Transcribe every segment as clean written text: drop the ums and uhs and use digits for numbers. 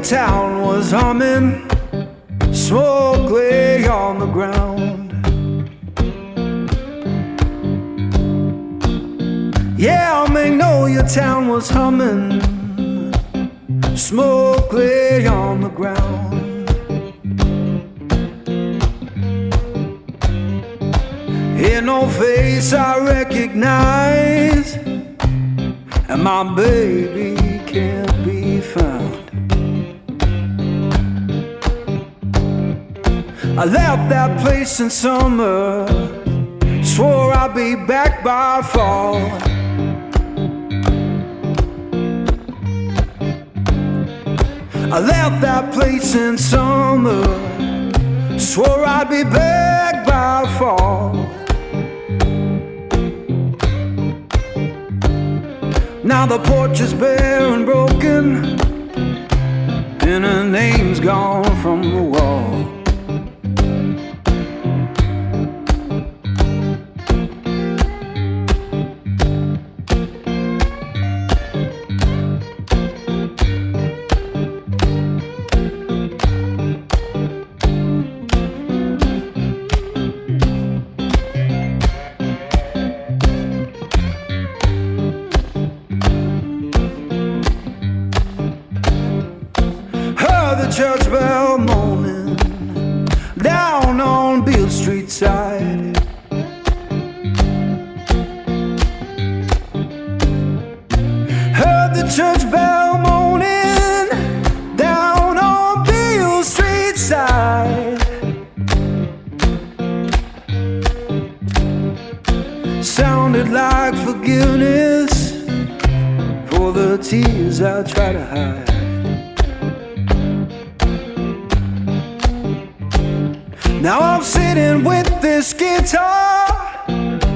town was humming, smoke lay on the ground. Yeah, I may know your town was humming, smoke lay on the ground. Ain't no face I recognize, and my baby can't be found. I left that place in summer, swore I'd be back by fall. I left that place in summer, swore I'd be back by fall. Now the porch is bare and broken, and her name's gone from the wall. Church bell moaning down on Beale Street side. Heard the church bell moaning down on Beale Street side. Sounded like forgiveness for the tears I try to hide. Now I'm sitting with this guitar,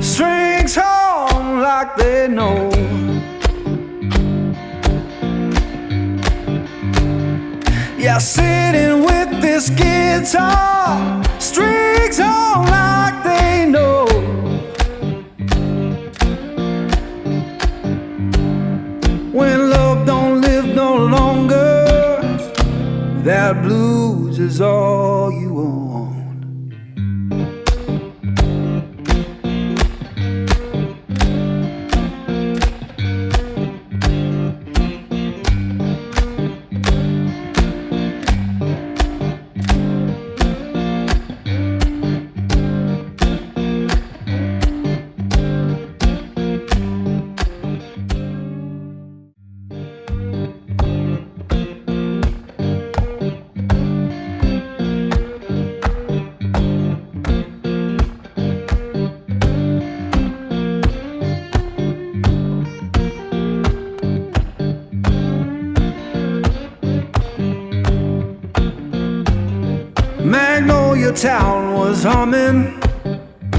strings hum like they know. Yeah, sitting with this guitar, strings hum like they know. When love don't live no longer, that blues is all you own. Magnolia town was humming,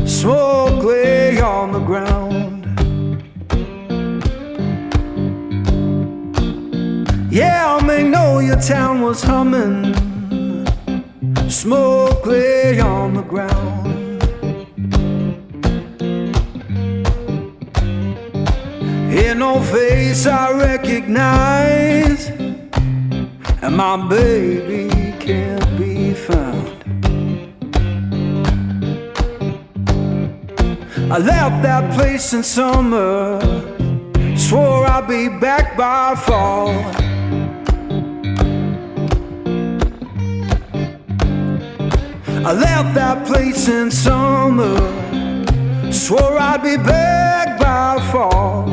smoke lay on the ground. Yeah, Magnolia town was humming, smoke lay on the ground. Ain't no face I recognize, and my baby can't be found. I left that place in summer, swore I'd be back by fall. I left that place in summer, swore I'd be back by fall.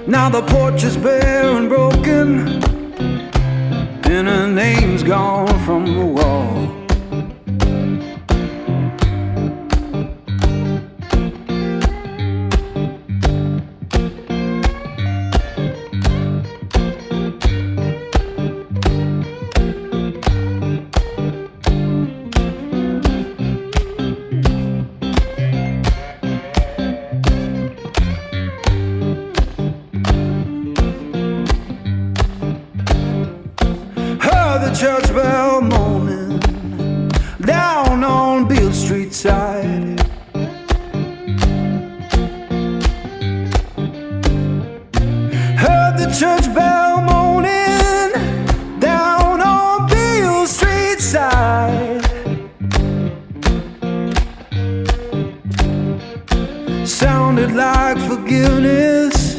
Now the porch is bare and broken, and her name's gone from the wall. The church bell moaning down on Beale Street side. sounded like forgiveness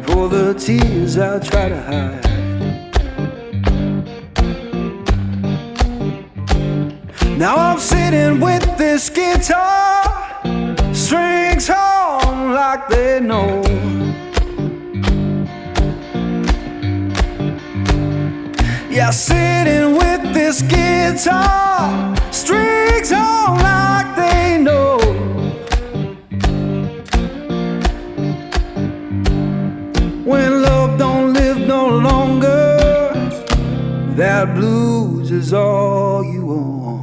for the tears I try to hide. Now I'm sitting with this guitar, strings on like they know. Yeah, sitting with this guitar, strings on like they know. When love don't live no longer, that blues is all you own.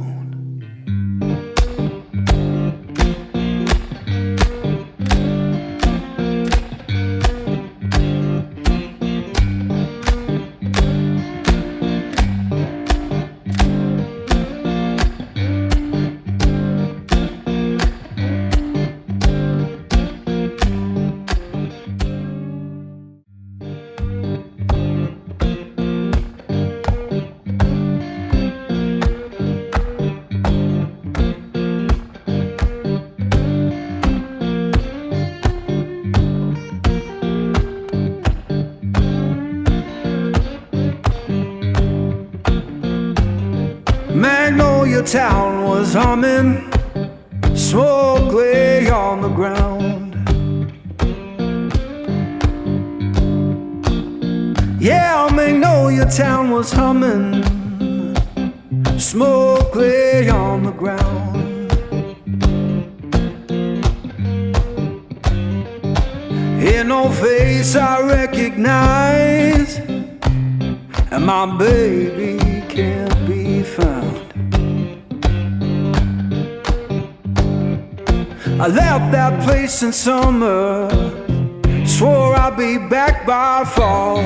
Magnolia town was humming, smoke lay on the ground. Yeah, Magnolia town was humming, smoke lay on the ground. Ain't no face I recognize, and my baby can't be found. I left that place in summer, swore I'd be back by fall.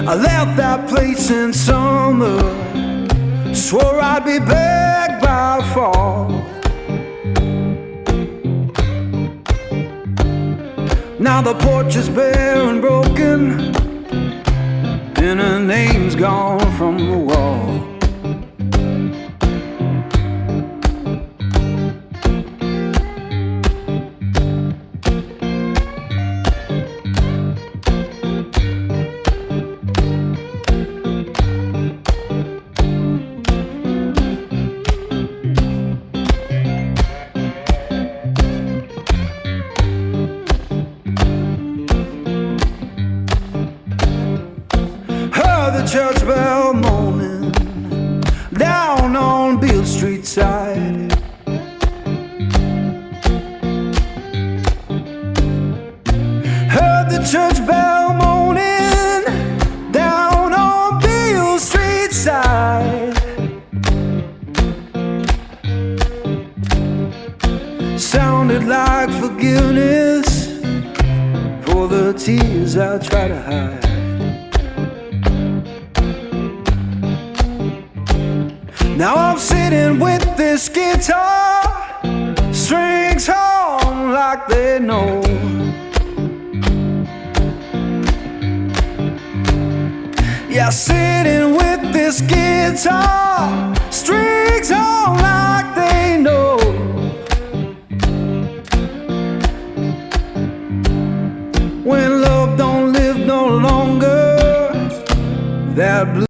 I left that place in summer, swore I'd be back by fall. Now the porch is bare and broken, and her name's gone from the wall. The church bell moaning down on Beale Street side. Heard the church bell moaning down on Beale Street side. Sounded like forgiveness for the tears I try to hide. Now I'm sitting with this guitar, strings on like they know. Yeah, sitting with this guitar, strings on like they know. When love don't live no longer, that blue